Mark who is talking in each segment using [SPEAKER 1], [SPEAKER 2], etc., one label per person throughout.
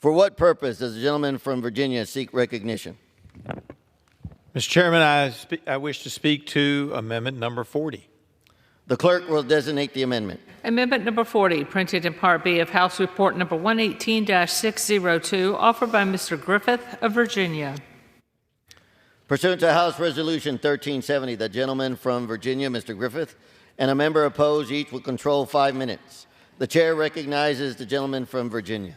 [SPEAKER 1] For what purpose does the gentleman from Virginia seek recognition?
[SPEAKER 2] Mr. Chairman, I wish to speak to Amendment number 40.
[SPEAKER 1] The clerk will designate the amendment.
[SPEAKER 3] Amendment number 40, printed in Part B of House Report number 118-602, offered by Mr. Griffith of Virginia.
[SPEAKER 1] Pursuant to House Resolution 1370, the gentleman from Virginia, Mr. Griffith, and a member opposed, each will control 5 minutes. The chair recognizes the gentleman from Virginia.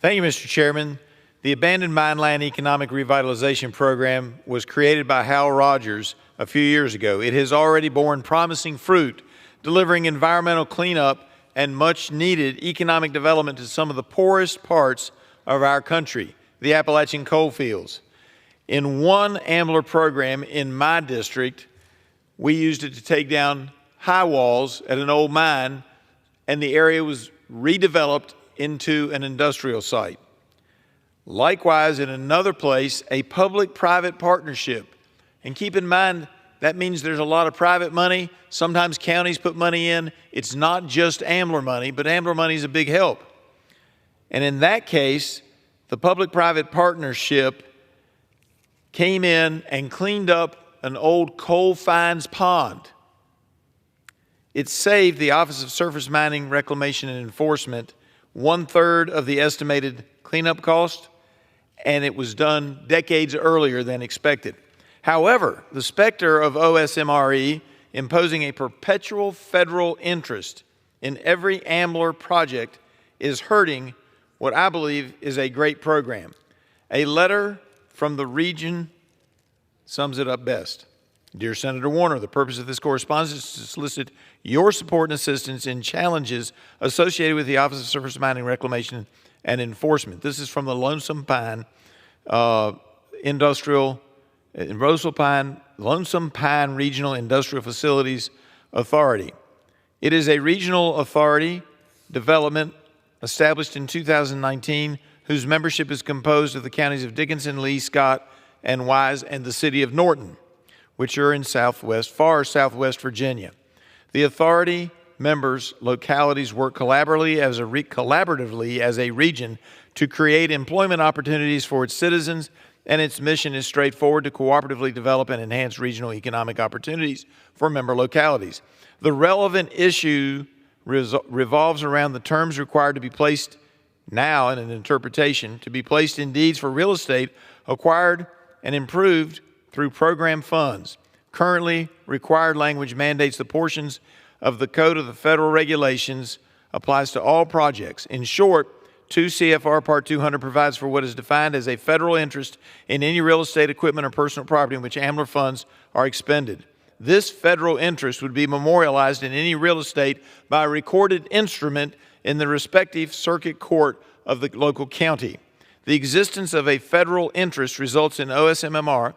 [SPEAKER 2] Thank you, Mr. Chairman. The Abandoned Mine Land Economic Revitalization Program was created by Hal Rogers a few years ago. It has already borne promising fruit, delivering environmental cleanup and much-needed economic development to some of the poorest parts of our country, the Appalachian coal fields. In one AMLR program in my district, we used it to take down high walls at an old mine, and the area was redeveloped into an industrial site. Likewise, in another place, a public-private partnership. And keep in mind, that means there's a lot of private money. Sometimes counties put money in. It's not just AMLR money, but AMLR money is a big help. And in that case, the public-private partnership came in and cleaned up an old coal fines pond. It saved the Office of Surface Mining Reclamation and Enforcement 1/3 of the estimated cleanup cost, and it was done decades earlier than expected. However, the specter of OSMRE imposing a perpetual federal interest in every AMLR project is hurting what I believe is a great program. A letter from the region sums it up best. Dear Senator Warner, the purpose of this correspondence is to solicit your support and assistance in challenges associated with the Office of Surface Mining Reclamation and Enforcement. This is from the Lonesome Pine Lonesome Pine Regional Industrial Facilities Authority. It is a regional authority development established in 2019, whose membership is composed of the counties of Dickinson, Lee, Scott, and Wise, and the city of Norton, which are in far southwest Virginia. The authority members' localities work collaboratively as a region to create employment opportunities for its citizens, and its mission is straightforward: to cooperatively develop and enhance regional economic opportunities for member localities. The relevant issue revolves around the terms required to be placed now in an interpretation to be placed in deeds for real estate acquired and improved through program funds. Currently, required language mandates the portions of the Code of the Federal Regulations applies to all projects. In short, 2 CFR Part 200 provides for what is defined as a federal interest in any real estate, equipment, or personal property in which AMLR funds are expended. This federal interest would be memorialized in any real estate by a recorded instrument in the respective circuit court of the local county. The existence of a federal interest results in OSMRE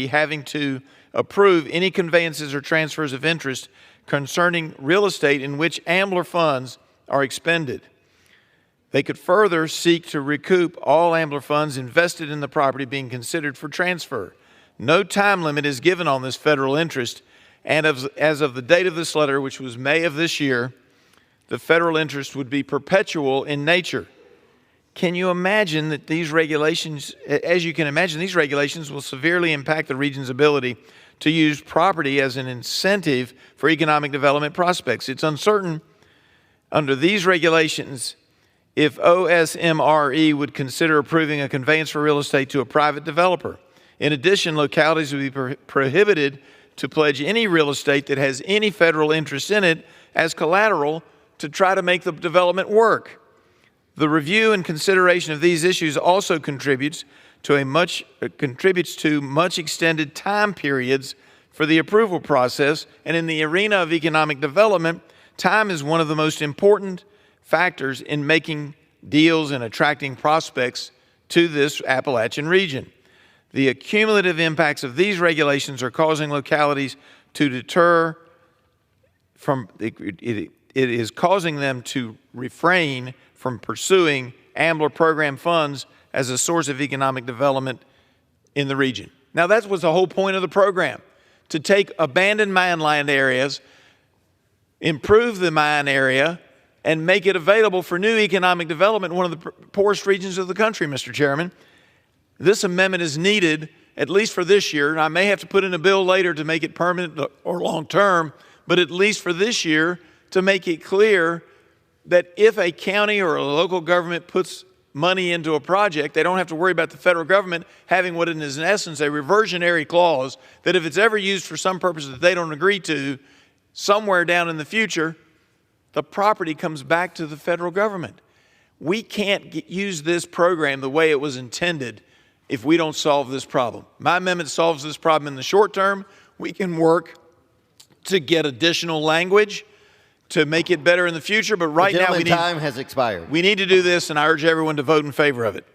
[SPEAKER 2] having to approve any conveyances or transfers of interest concerning real estate in which AMLR funds are expended. They could further seek to recoup all AMLR funds invested in the property being considered for transfer. No time limit is given on this federal interest, and as of the date of this letter, which was May of this year, the federal interest would be perpetual in nature. Can you imagine that these regulations, as you can imagine, these regulations will severely impact the region's ability to use property as an incentive for economic development prospects? It's uncertain under these regulations if OSMRE would consider approving a conveyance for real estate to a private developer. In addition, localities would be prohibited to pledge any real estate that has any federal interest in it as collateral to try to make the development work. The review and consideration of these issues also contributes to much extended time periods for the approval process, and in the arena of economic development, time is one of the most important factors in making deals and attracting prospects to this Appalachian region. The accumulative impacts of these regulations are causing localities to deter from, it is causing them to refrain from pursuing AMLR program funds as a source of economic development in the region. Now, that was the whole point of the program, to take abandoned mine land areas, improve the mine area, and make it available for new economic development in one of the poorest regions of the country, Mr. Chairman. This amendment is needed, at least for this year, and I may have to put in a bill later to make it permanent or long-term, but at least for this year, to make it clear that if a county or a local government puts money into a project, they don't have to worry about the federal government having what is in essence a reversionary clause that if it's ever used for some purpose that they don't agree to, somewhere down in the future, the property comes back to the federal government. We can't use this program the way it was intended if we don't solve this problem. My amendment solves this problem in the short term. We can work to get additional language to make it better in the future, but right now
[SPEAKER 1] time has expired.
[SPEAKER 2] We need to do this, and I urge everyone to vote in favor of it.